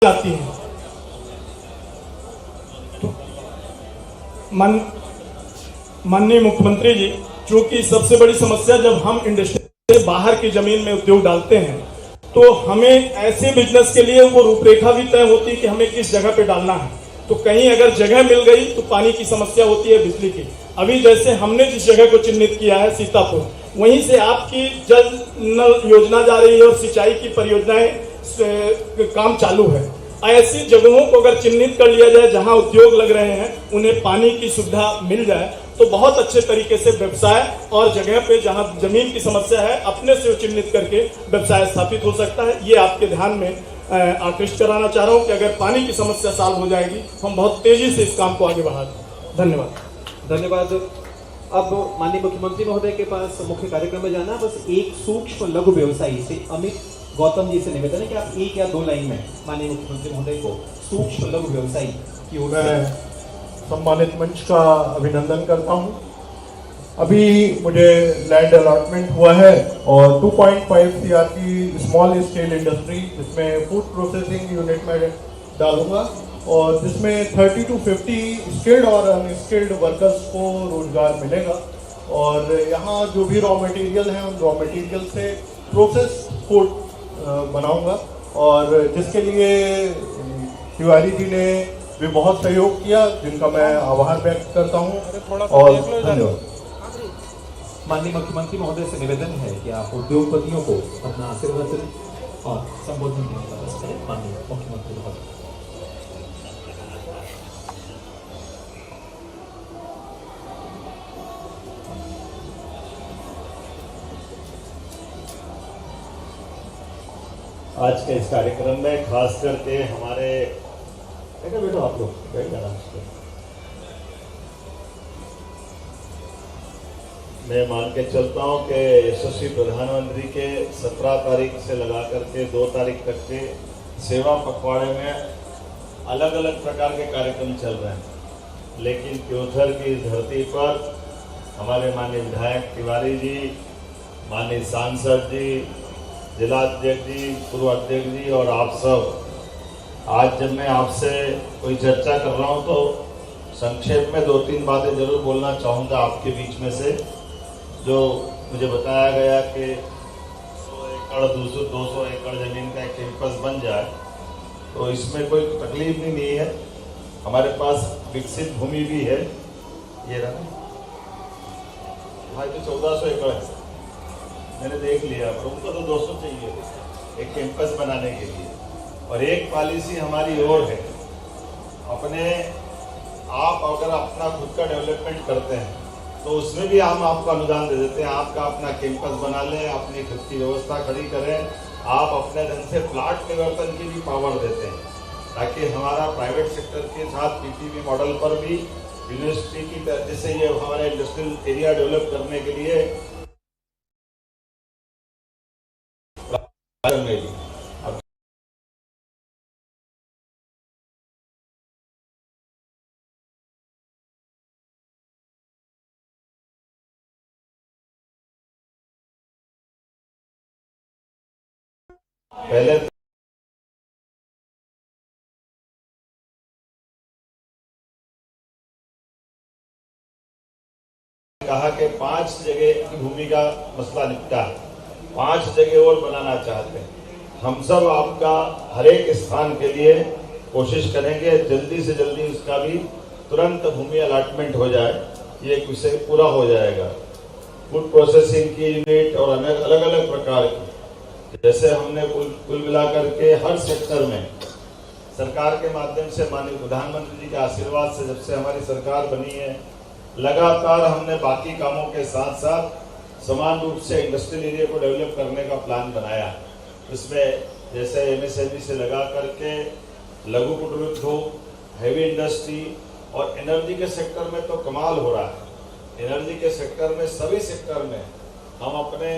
जाती हैं। तो माननीय मुख्यमंत्री जी, चूंकि सबसे बड़ी समस्या जब हम इंडस्ट्री से बाहर की जमीन में उद्योग डालते हैं तो हमें ऐसे बिजनेस के लिए वो रूपरेखा भी तय होती है कि हमें किस जगह पे डालना है। तो कहीं अगर जगह मिल गई तो पानी की समस्या होती है, बिजली की। अभी जैसे हमने जिस जगह को चिन्हित किया है सीतापुर, वहीं से आपकी जल नल योजना जा रही है और सिंचाई की परियोजनाएं काम चालू है। ऐसी जगहों को अगर चिन्हित कर लिया जाए जहां उद्योग लग रहे हैं, उन्हें पानी की सुविधा मिल जाए तो बहुत अच्छे तरीके से व्यवसाय और जगह पे जहां जमीन की समस्या है अपने से चिन्हित करके व्यवसाय स्थापित हो सकता है। ये आपके ध्यान में आकृष्ट कराना चाह रहा हूं कि अगर पानी की समस्या सॉल्व हो जाएगी तो हम बहुत तेजी से इस काम को आगे बढ़ा दें। धन्यवाद। धन्यवाद। अब माननीय मुख्यमंत्री महोदय के पास मुख्य कार्यक्रम में जाना, बस एक सूक्ष्म लघु व्यवसायी से अमित गौतम जी से निवेदन है कि आप एक या दो लाइन में माननीय मुख्यमंत्री महोदय को सूक्ष्म लघु व्यवसायी की ओर से सम्मानित मंच का अभिनंदन करता हूं। अभी मुझे लैंड अलॉटमेंट हुआ है और 2.5 CR की स्मॉल स्केल इंडस्ट्री, जिसमें फूड प्रोसेसिंग यूनिट में डालूंगा और जिसमें 30 to 50 स्किल्ड और अनस्किल्ड वर्कर्स को रोजगार मिलेगा। और यहाँ जो भी रॉ मटेरियल हैं उन रॉ मटेरियल से प्रोसेस फूड बनाऊंगा, और जिसके लिए तिवारी जी ने भी बहुत सहयोग किया, जिनका मैं आभार व्यक्त करता हूं और धन्यवाद। माननीय मुख्यमंत्री महोदय से निवेदन है कि आप उद्योगपतियों को अपना आशीर्वाद और संबोधन देने का प्रयास करें। माननीय मुख्यमंत्री महोदय। आज के इस कार्यक्रम में खास करके हमारे बेटा आप लोग बैठ जाना। मैं मान के चलता हूं कि यशस्वी प्रधानमंत्री के 17 तारीख से लगा करके 2 तारीख तक के सेवा पखवाड़े में अलग अलग प्रकार के कार्यक्रम चल रहे हैं, लेकिन क्योंझर की इस धरती पर हमारे माननीय विधायक तिवारी जी, माननीय सांसद जी, जिलाध्यक्ष जी, पूर्व अध्यक्ष जी और आप सब, आज जब मैं आपसे कोई चर्चा कर रहा हूं तो संक्षेप में 2-3 बातें जरूर बोलना चाहूँगा आपके बीच में से। जो मुझे बताया गया कि 100 एकड़ 200 एकड़ ज़मीन का एक कैंपस बन जाए तो इसमें कोई तकलीफ नहीं है। हमारे पास विकसित भूमि भी है, ये रहा भाई, तो 1400 एकड़ है, मैंने देख लिया, पर उनको तो 200 चाहिए एक कैंपस बनाने के लिए। और एक पॉलिसी हमारी और है, अपने आप अगर अपना खुद का डेवलपमेंट करते हैं तो उसमें भी हम आपको अनुदान दे देते हैं। आपका अपना कैंपस बना लें, अपनी खुद की व्यवस्था खड़ी करें, आप अपने ढंग से प्लाट परिवर्तन की भी पावर देते हैं, ताकि हमारा प्राइवेट सेक्टर के साथ पीपीपी मॉडल पर भी यूनिवर्सिटी की जैसे ये हमारे इंडस्ट्रियल एरिया डेवलप करने के लिए पहले कहा कि 5 जगह की भूमि का मसला निपटा है, 5 जगह और बनाना चाहते हैं। हम सब आपका हर एक स्थान के लिए कोशिश करेंगे जल्दी से जल्दी उसका भी तुरंत भूमि अलॉटमेंट हो जाए, ये उससे पूरा हो जाएगा। फूड प्रोसेसिंग की यूनिट और अलग अलग प्रकार की, जैसे हमने कुल मिलाकर के हर सेक्टर में सरकार के माध्यम से माननीय प्रधानमंत्री जी के आशीर्वाद से जब से हमारी सरकार बनी है, लगातार हमने बाकी कामों के साथ साथ समान रूप से इंडस्ट्रियल एरिया को डेवलप करने का प्लान बनाया। इसमें जैसे MSME से लगा करके लघु कुटीर उद्योग, हैवी इंडस्ट्री और एनर्जी के सेक्टर में तो कमाल हो रहा है। एनर्जी के सेक्टर में, सभी सेक्टर में हम अपने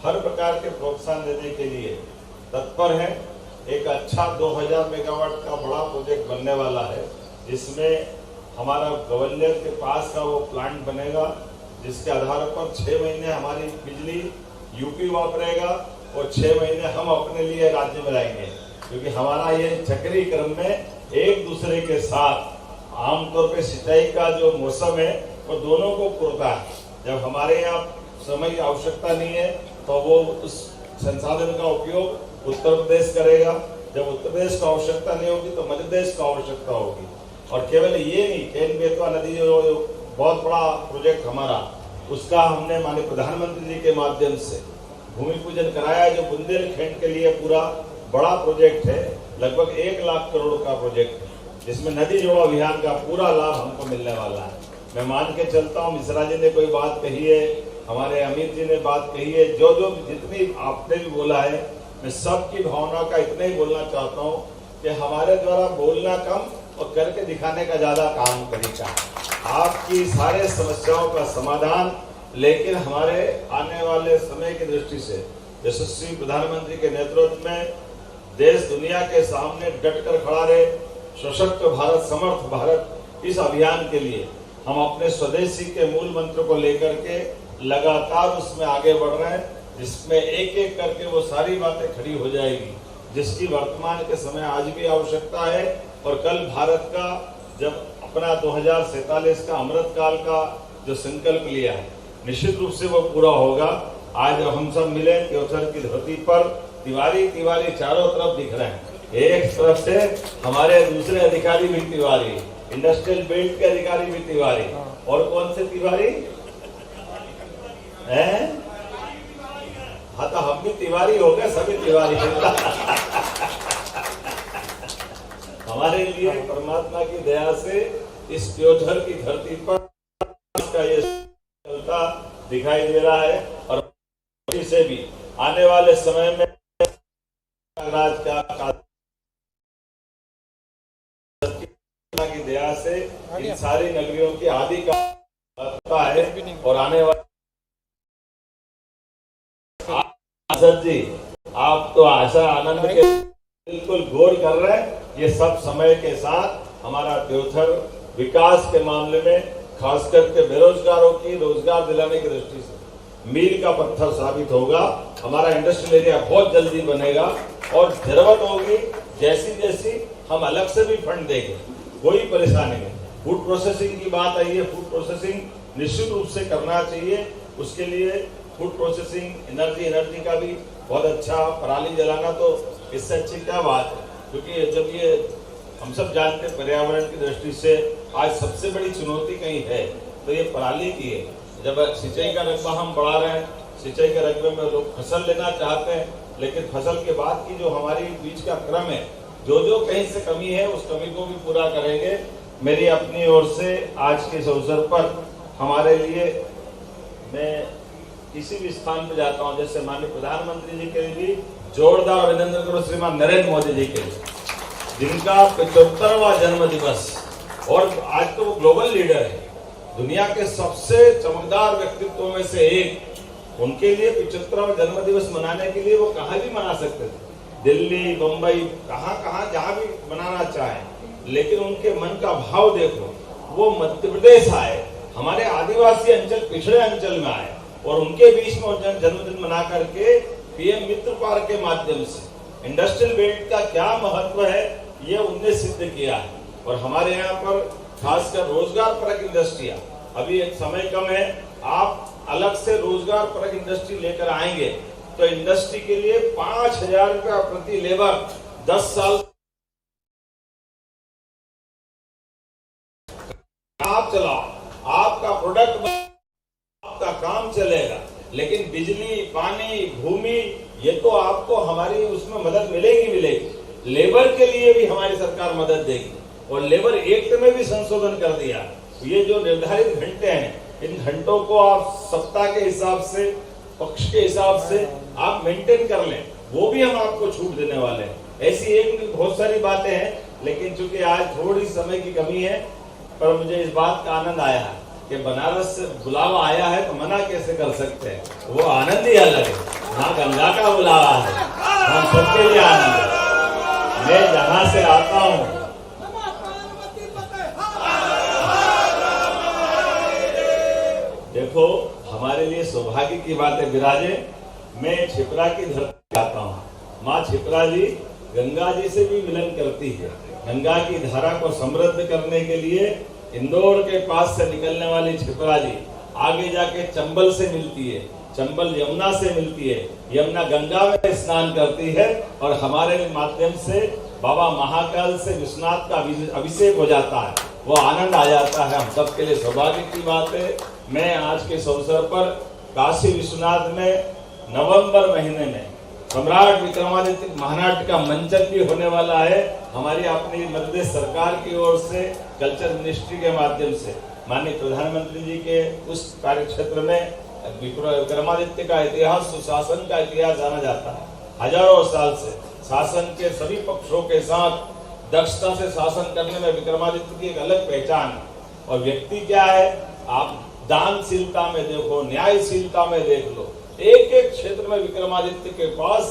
हर प्रकार के प्रोत्साहन देने के लिए तत्पर हैं। एक अच्छा 2000 मेगावाट का बड़ा प्रोजेक्ट बनने वाला है, जिसमें हमारा ग्वालियर के पास का वो प्लांट बनेगा, जिसके आधार पर 6 महीने हमारी बिजली यूपी वापरेगा और 6 महीने हम अपने लिए राज्य में लाएंगे। क्योंकि हमारा ये चक्री क्रम में एक दूसरे के साथ आमतौर पे सिंचाई का जो मौसम है वो दोनों को पुरता है। जब हमारे यहाँ समय की आवश्यकता नहीं है तो वो उस संसाधन का उपयोग उत्तर प्रदेश करेगा, जब उत्तर प्रदेश को आवश्यकता नहीं होगी तो मध्य प्रदेश को आवश्यकता होगी। और केवल ये नहीं, केन बेतवा नदी जो बहुत बड़ा प्रोजेक्ट हमारा, उसका हमने माननीय प्रधानमंत्री जी के माध्यम से भूमि पूजन कराया, जो बुंदेलखंड के लिए पूरा बड़ा प्रोजेक्ट है, लगभग 1 लाख करोड़ का प्रोजेक्ट है, जिसमें नदी जोड़ो अभियान का पूरा लाभ हमको मिलने वाला है। मैं मान के चलता हूँ, मिश्रा जी ने कोई बात कही है, हमारे अमित जी ने बात कही है, जो जितनी आपने भी बोला है, मैं सबकी भावना का इतना ही बोलना चाहता हूँ कि हमारे द्वारा बोलना कम और करके दिखाने का ज्यादा काम करेगा। आपकी सारे समस्याओं का समाधान, लेकिन हमारे आने वाले समय की दृष्टि से यशस्वी प्रधानमंत्री के नेतृत्व में देश दुनिया के सामने डटकर खड़ा रहे। सशक्त भारत, समर्थ भारत, इस अभियान के लिए हम अपने स्वदेशी के मूल मंत्र को लेकर के लगातार उसमें आगे बढ़ रहे हैं, जिसमें एक एक करके वो सारी बातें खड़ी हो जाएगी, जिसकी वर्तमान के समय आज भी आवश्यकता है। और कल भारत का जब अपना 2047 का अमृत काल का जो संकल्प लिया है, निश्चित रूप से वो पूरा होगा। आज जब हम सब मिले त्योथर की धरती पर, तिवारी तिवारी चारों तरफ दिख रहे हैं। एक तरफ से हमारे दूसरे अधिकारी भी तिवारी, इंडस्ट्रियल बेल्ट के अधिकारी भी तिवारी, और कौन से तिवारी हैं? हाँ, तो हम भी तिवारी हो गए, सभी तिवारी। हमारे लिए परमात्मा की दया से इस त्योथर की धरती पर का ये चलता दिखाई दे रहा है। और से भी आने वाले समय में राज का की दया से इन सारी नगरियों की आदि का है। और आने वाले सर जी, आप तो आशा आनंद के बिल्कुल गौर कर रहे हैं। ये सब समय के साथ हमारा त्योथर विकास के मामले में, खास करके बेरोजगारों की रोजगार दिलाने की दृष्टि से मील का पत्थर साबित होगा। हमारा इंडस्ट्रियल एरिया बहुत जल्दी बनेगा और जरूरत होगी जैसी जैसी हम अलग से भी फंड देंगे, कोई परेशानी नहीं। फूड प्रोसेसिंग की बात आई है, फूड प्रोसेसिंग निश्चित रूप से करना चाहिए। उसके लिए फूड प्रोसेसिंग, एनर्जी का भी बहुत अच्छा, पराली जलाना तो इससे अच्छी क्या बात है। क्योंकि जब ये हम सब जानते हैं पर्यावरण की दृष्टि से आज सबसे बड़ी चुनौती कहीं है तो ये पराली की है। जब सिंचाई का रकबा हम बढ़ा रहे हैं, सिंचाई के रकबे में लोग फसल लेना चाहते हैं, लेकिन फसल के बाद की जो हमारी बीच का क्रम है, जो कहीं से कमी है उस कमी को भी पूरा करेंगे। मेरी अपनी ओर से आज के इस अवसर पर हमारे लिए, मैं किसी भी स्थान पर जाता हूं, जैसे माननीय प्रधानमंत्री जी के लिए भी जोरदार अभिनंदन करो, श्रीमान नरेंद्र मोदी जी के लिए, जिनका 75वां जन्म दिवस, और आज तो वो ग्लोबल लीडर है, दुनिया के सबसे चमकदार व्यक्तित्वों में से एक। उनके लिए 75वां जन्म दिवस मनाने के लिए वो कहाँ भी मना सकते थे, दिल्ली, मुंबई, कहाँ जहां भी मनाना चाहे, लेकिन उनके मन का भाव देखो। वो मध्य प्रदेश आए, हमारे आदिवासी अंचल, पिछड़े अंचल में आए, और उनके बीच में जन्मदिन मना करके पीएम मित्र पार्क के माध्यम से इंडस्ट्रियल बेल्ट का क्या महत्व है ये उनने सिद्ध किया है। और हमारे यहाँ पर खासकर रोजगार परक इंडस्ट्रियां, अभी एक समय कम है, आप अलग से रोजगार परक इंडस्ट्री लेकर आएंगे तो इंडस्ट्री के लिए 5,000 रुपया प्रति लेबर 10 साल आप चलाओ, आपका प्रोडक्ट, आपका काम चलेगा। लेकिन बिजली, पानी, भूमि, ये तो आपको हमारी उसमें मदद मिलेगी। लेबर के लिए भी हमारी सरकार मदद देगी, और लेबर एक्ट में भी संशोधन कर दिया। ये जो निर्धारित घंटे हैं, इन घंटों को आप सप्ताह के हिसाब से, पक्ष के हिसाब से आप मेंटेन कर लें, वो भी हम आपको छूट देने वाले हैं। ऐसी एक बहुत सारी बातें हैं, लेकिन चूंकि आज थोड़ी समय की कमी है, पर मुझे इस बात का आनंद आया है कि बनारस से बुलावा आया है तो मना कैसे कर सकते हैं, वो आनंद ही अलग है। मां गंगा का बुलावा है, हम सबके लिए आनंद है। मैं जहां से आता हूं, देखो हमारे लिए सौभाग्य की बात है विराजे, मैं छिपरा की धरती आता हूँ। माँ छिपरा जी गंगा जी से भी मिलन करती है। गंगा की धारा को समृद्ध करने के लिए इंदौर के पास से निकलने वाली क्षिप्रा जी आगे जाके चंबल से मिलती है, चंबल यमुना से मिलती है, यमुना गंगा में स्नान करती है और हमारे माध्यम से बाबा महाकाल से विश्वनाथ का अभिषेक हो जाता है। वो आनंद आ जाता है। हम सबके लिए सौभाग्य की बात है। मैं आज के इस अवसर पर काशी विश्वनाथ में नवंबर महीने में सम्राट विक्रमादित्य महानाट्य का मंचन भी होने वाला है। हमारी अपनी मध्य प्रदेश सरकार की ओर से कल्चर मिनिस्ट्री के माध्यम से माननीय प्रधानमंत्री जी के उस कार्य क्षेत्र में विक्रमादित्य का इतिहास, सुशासन का इतिहास जाना जाता है। हजारों साल से शासन के सभी पक्षों के साथ दक्षता से शासन करने में विक्रमादित्य की एक अलग पहचान है। और व्यक्ति क्या है, आप दानशीलता में देखो, न्यायशीलता में देख लो, एक एक क्षेत्र में विक्रमादित्य के पास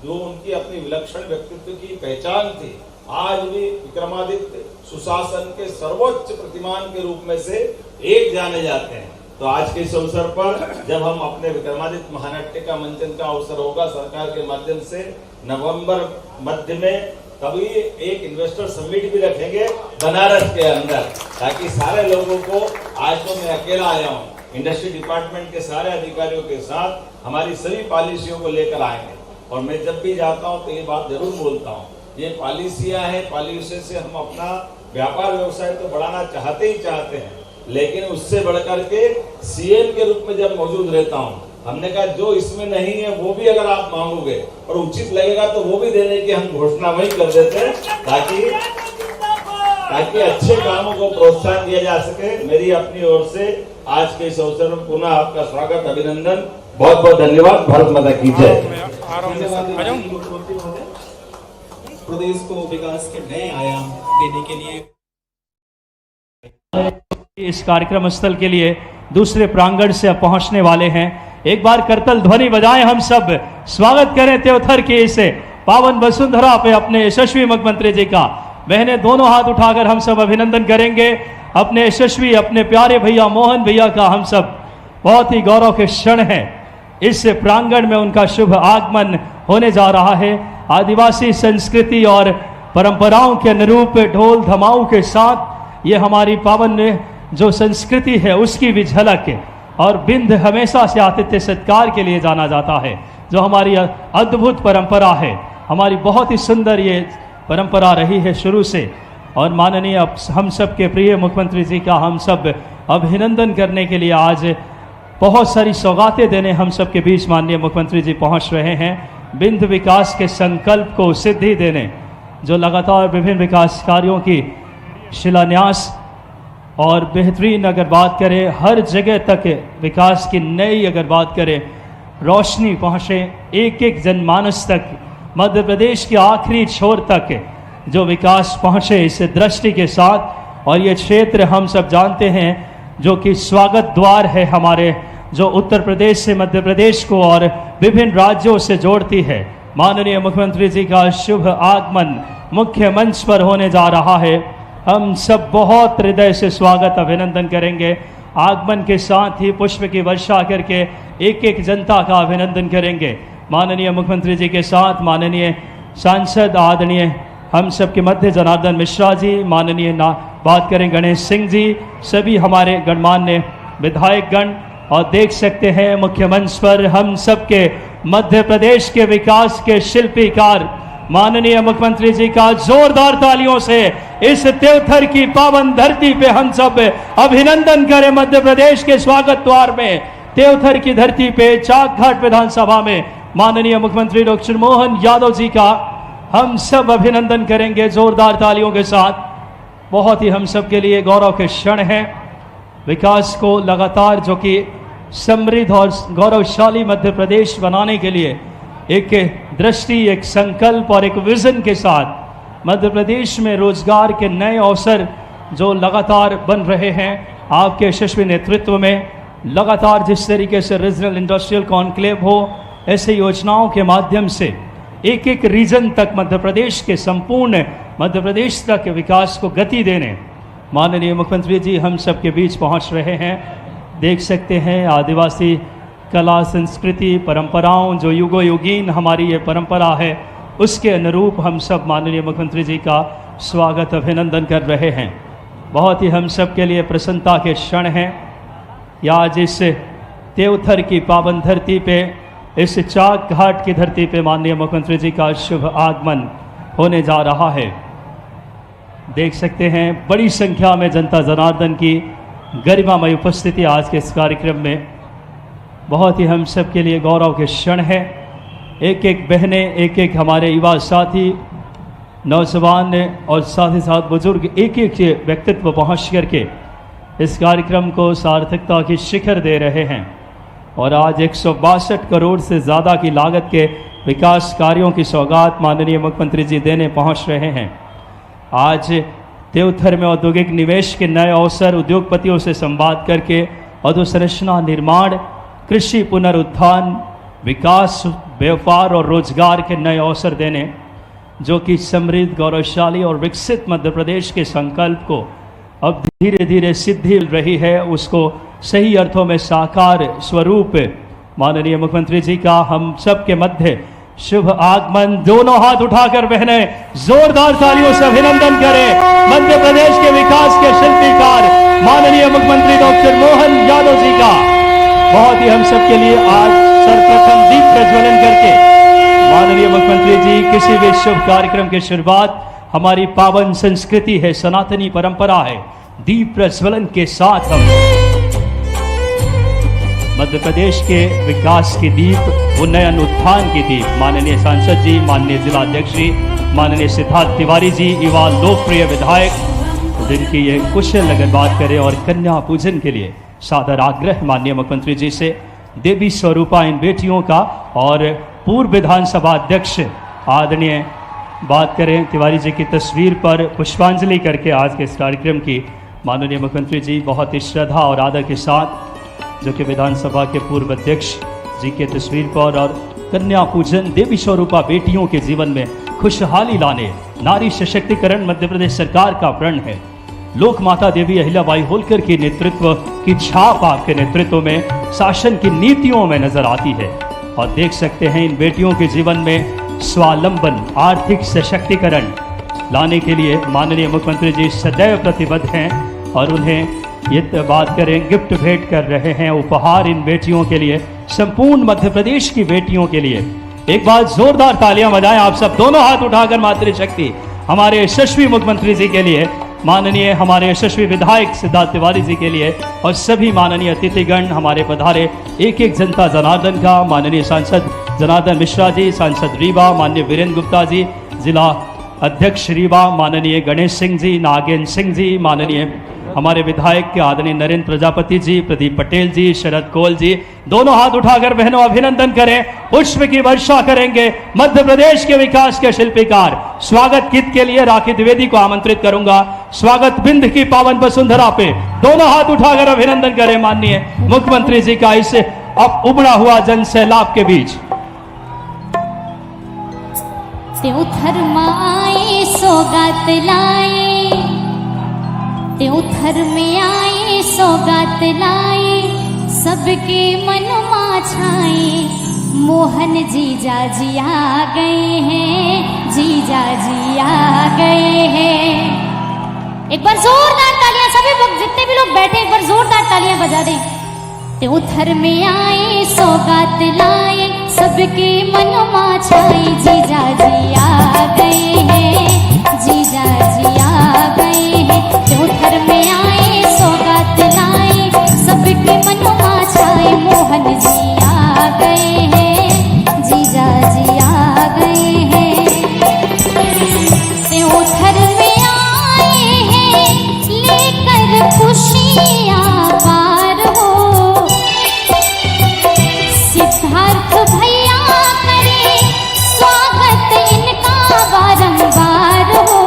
जो उनकी अपनी विलक्षण व्यक्तित्व की पहचान थी, आज भी विक्रमादित्य सुशासन के सर्वोच्च प्रतिमान के रूप में से एक जाने जाते हैं। तो आज के इस अवसर पर जब हम अपने विक्रमादित्य महानाट्य का मंचन का अवसर होगा सरकार के माध्यम से नवंबर मध्य में, तभी एक इन्वेस्टर समिट भी रखेंगे बनारस के अंदर, ताकि सारे लोगों को, आज तो मैं अकेला आया हूँ, इंडस्ट्री डिपार्टमेंट के सारे अधिकारियों के साथ हमारी सभी पॉलिसियों को लेकर आएंगे। और मैं जब भी जाता हूँ तो ये बात जरूर बोलता हूँ, ये पॉलिसियां हैं, पॉलिसी से हम अपना व्यापार व्यवसाय तो बढ़ाना चाहते ही चाहते हैं, लेकिन उससे बढ़कर के सीएम के रूप में जब मौजूद रहता हूँ, हमने कहा जो इसमें नहीं है वो भी अगर आप मांगोगे और उचित लगेगा तो वो भी देने की हम घोषणा वही कर देते हैं, ताकि अच्छे कामों को प्रोत्साहन दिया जा सके। मेरी अपनी ओर से आज के इस अवसर पर पुनः आपका स्वागत, अभिनंदन, बहुत बहुत धन्यवाद। भारत माता की जय। धन्यवाद मुख्यमंत्री महोदय। प्रदेश को विकास के नए आयाम देने के लिए इस कार्यक्रम स्थल के लिए दूसरे प्रांगण से अब पहुंचने वाले हैं। एक बार करतल ध्वनि बजाएं, हम सब स्वागत करें त्योथर की इस पावन वसुंधरा पे अपने यशस्वी मुख्यमंत्री जी का। बहनें दोनों हाथ उठाकर हम सब अभिनंदन करेंगे अपने यशस्वी, अपने प्यारे भैया मोहन भैया का। हम सब बहुत ही गौरव के क्षण है, इस प्रांगण में उनका शुभ आगमन होने जा रहा है। आदिवासी संस्कृति और परंपराओं के अनुरूप ढोल धमाऊ के साथ ये हमारी पावन जो संस्कृति है उसकी भी झलक है। और बिंद हमेशा से आतिथ्य सत्कार के लिए जाना जाता है, जो हमारी अद्भुत परंपरा है, हमारी बहुत ही सुंदर ये परंपरा रही है शुरू से। और माननीय हम सब के प्रिय मुख्यमंत्री जी का हम सब अभिनंदन करने के लिए आज बहुत सारी सौगातें देने हम सब के बीच माननीय मुख्यमंत्री जी पहुंच रहे हैं। बिंद विकास के संकल्प को सिद्धि देने, जो लगातार विभिन्न विकास कार्यों की शिलान्यास और बेहतरीन अगर बात करें, हर जगह तक विकास की नई अगर बात करें, रोशनी पहुँचे एक एक जनमानस तक, मध्य प्रदेश के आखिरी छोर तक जो विकास पहुँचे, इस दृष्टि के साथ। और ये क्षेत्र हम सब जानते हैं जो कि स्वागत द्वार है हमारे, जो उत्तर प्रदेश से मध्य प्रदेश को और विभिन्न राज्यों से जोड़ती है। माननीय मुख्यमंत्री जी का शुभ आगमन मुख्य मंच पर होने जा रहा है। हम सब बहुत हृदय से स्वागत अभिनंदन करेंगे। आगमन के साथ ही पुष्प की वर्षा करके एक एक जनता का अभिनंदन करेंगे। माननीय मुख्यमंत्री जी के साथ माननीय सांसद आदरणीय हम सब के मध्य जनार्दन मिश्रा जी, माननीय बात करें गणेश सिंह जी, सभी हमारे गणमान्य विधायक गण। और देख सकते हैं मुख्य मंच पर हम सब के मध्य प्रदेश के विकास के शिल्पीकार माननीय मुख्यमंत्री जी का जोरदार तालियों से इस त्योथर की पावन धरती पे हम सब अभिनंदन करें। मध्य प्रदेश के स्वागत द्वार में त्योथर की धरती पे चाकघाट विधानसभा में माननीय मुख्यमंत्री डॉक्टर मोहन यादव जी का हम सब अभिनंदन करेंगे जोरदार तालियों के साथ। बहुत ही हम सब के लिए गौरव के क्षण है। विकास को लगातार जो कि समृद्ध और गौरवशाली मध्य प्रदेश बनाने के लिए एक दृष्टि, एक संकल्प और एक विजन के साथ मध्य प्रदेश में रोजगार के नए अवसर जो लगातार बन रहे हैं आपके यशस्वी नेतृत्व में। लगातार जिस तरीके से रीजनल इंडस्ट्रियल कॉन्क्लेव हो, ऐसे योजनाओं के माध्यम से एक एक रीजन तक मध्य प्रदेश के संपूर्ण मध्य प्रदेश तक विकास को गति देने माननीय मुख्यमंत्री जी हम सब के बीच पहुंच रहे हैं। देख सकते हैं आदिवासी कला, संस्कृति, परंपराओं जो युगो युगीन हमारी ये परंपरा है, उसके अनुरूप हम सब माननीय मुख्यमंत्री जी का स्वागत अभिनंदन कर रहे हैं। बहुत ही हम सब के लिए प्रसन्नता के क्षण हैं कि आज इस देवथर की पावन धरती पे, इस चाक घाट की धरती पे माननीय मुख्यमंत्री जी का शुभ आगमन होने जा रहा है। देख सकते हैं बड़ी संख्या में जनता जनार्दन की गरिमामय उपस्थिति आज के इस कार्यक्रम में। बहुत ही हम सब के लिए गौरव के क्षण है। एक एक बहनें, एक एक हमारे युवा साथी, नौजवान और साथ ही साथ बुजुर्ग एक एक व्यक्तित्व पहुँच करके इस कार्यक्रम को सार्थकता की शिखर दे रहे हैं। और आज 162 करोड़ से ज़्यादा की लागत के विकास कार्यों की सौगात माननीय मुख्यमंत्री जी देने पहुंच रहे हैं। आज देवथर में औद्योगिक निवेश के नए अवसर, उद्योगपतियों से संवाद करके अधोसंरचना निर्माण, कृषि पुनरुत्थान, विकास, व्यापार और रोजगार के नए अवसर देने, जो कि समृद्ध, गौरवशाली और विकसित मध्य प्रदेश के संकल्प को अब धीरे धीरे सिद्धि मिल रही है, उसको सही अर्थों में साकार स्वरूप माननीय मुख्यमंत्री जी का हम सब के मध्य शुभ आगमन। दोनों हाथ उठाकर बहने जोरदार तालियों से अभिनंदन करें मध्य प्रदेश के विकास के शिल्पीकार माननीय मुख्यमंत्री डॉक्टर मोहन यादव जी का। बहुत ही हम सब के लिए आज सर्वप्रथम दीप प्रज्वलन करके माननीय मुख्यमंत्री जी, किसी भी शुभ कार्यक्रम की शुरुआत हमारी पावन संस्कृति है, सनातनी परंपरा है, दीप प्रज्वलन के साथ हम मध्य प्रदेश के विकास की दीप, उन्नयन उत्थान की दीप माननीय सांसद जी, माननीय जिला अध्यक्ष जी, माननीय सिद्धार्थ तिवारी जी, युवा लोकप्रिय विधायक, जिनकी ये कुशल लगन बात करें और कन्या पूजन के लिए सादर आग्रह माननीय मुख्यमंत्री जी से देवी स्वरूपा इन बेटियों का। और पूर्व विधानसभा अध्यक्ष आदरणीय बात करें तिवारी जी की तस्वीर पर पुष्पांजलि करके आज के इस कार्यक्रम की माननीय मुख्यमंत्री जी बहुत ही श्रद्धा और आदर के साथ, जो कि विधानसभा के पूर्व अध्यक्ष जी के तस्वीर पर, और कन्या पूजन देवी स्वरूपा बेटियों के जीवन में खुशहाली लाने, नारी सशक्तिकरण मध्य प्रदेश सरकार का प्रण है। लोक माता देवी अहिल्याबाई होलकर के नेतृत्व की छाप आपके नेतृत्व में शासन की नीतियों में नजर आती है। और देख सकते हैं इन बेटियों के जीवन में स्वावलंबन, आर्थिक सशक्तिकरण लाने के लिए माननीय मुख्यमंत्री जी सदैव प्रतिबद्ध हैं। और उन्हें ये बात करें गिफ्ट भेंट कर रहे हैं, उपहार इन बेटियों के लिए, संपूर्ण मध्य प्रदेश की बेटियों के लिए। एक बार जोरदार तालियां बजाएं आप सब, दोनों हाथ उठाकर मातृशक्ति हमारे यशस्वी मुख्यमंत्री जी के लिए, माननीय हमारे यशस्वी विधायक सिद्धार्थ तिवारी जी के लिए, और सभी माननीय अतिथिगण हमारे पधारे एक एक जनता जनार्दन का, माननीय सांसद जनार्दन मिश्रा जी, सांसद रीवा, माननीय वीरेंद्र गुप्ता जी, जिला अध्यक्ष रीवा, माननीय गणेश सिंह जी, नागेंद्र सिंह जी, माननीय हमारे विधायक के आदरणीय नरेंद्र प्रजापति जी, प्रदीप पटेल जी, शरद कोल जी, दोनों हाथ उठाकर बहनों अभिनंदन करें, पुष्प की वर्षा करेंगे मध्य प्रदेश के विकास के शिल्पीकार। स्वागत गीत के लिए राखी द्विवेदी को आमंत्रित करूंगा। स्वागत बिंद की पावन वसुंधरा पे दोनों हाथ उठाकर अभिनंदन करें माननीय मुख्यमंत्री जी का इस अब उमड़ा हुआ जन सैलाब के बीच। देवथर में आए सौगात लाए, देवथर में आए सौगात लाए, सबके मन में छाए, मोहन जीजा जी आ गए हैं, जीजा जी आ गए हैं। एक बार जोरदार तालियां सभी लोग, जितने भी लोग बैठे एक बार जोरदार तालियां बजा दें। देवथर में आए सौगात लाए, सबके मन में छाए, जीजा जी आ गए हैं, जीजा जी आ गए हैं। देवथर में आए सौगात लाए, सबके मन में छाए, मोहन जी आ गए हैं, जीजा जी आ गए हैं। देवथर में आए हैं लेकर खुशियाँ पार हो, सिद्धार्थ भैया करे स्वागत इनका बारंबार हो।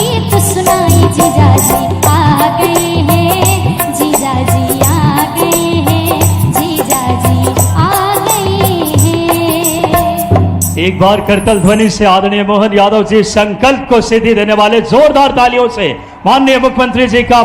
गीत सुनाई जीजा जी आ गए हैं, जीजा जी आ गए हैं, जीजा जी आ गए हैं। एक बार करतल ध्वनि से आदरणीय मोहन यादव जी संकल्प को सिद्धि देने वाले जोरदार तालियों से माननीय मुख्यमंत्री जी का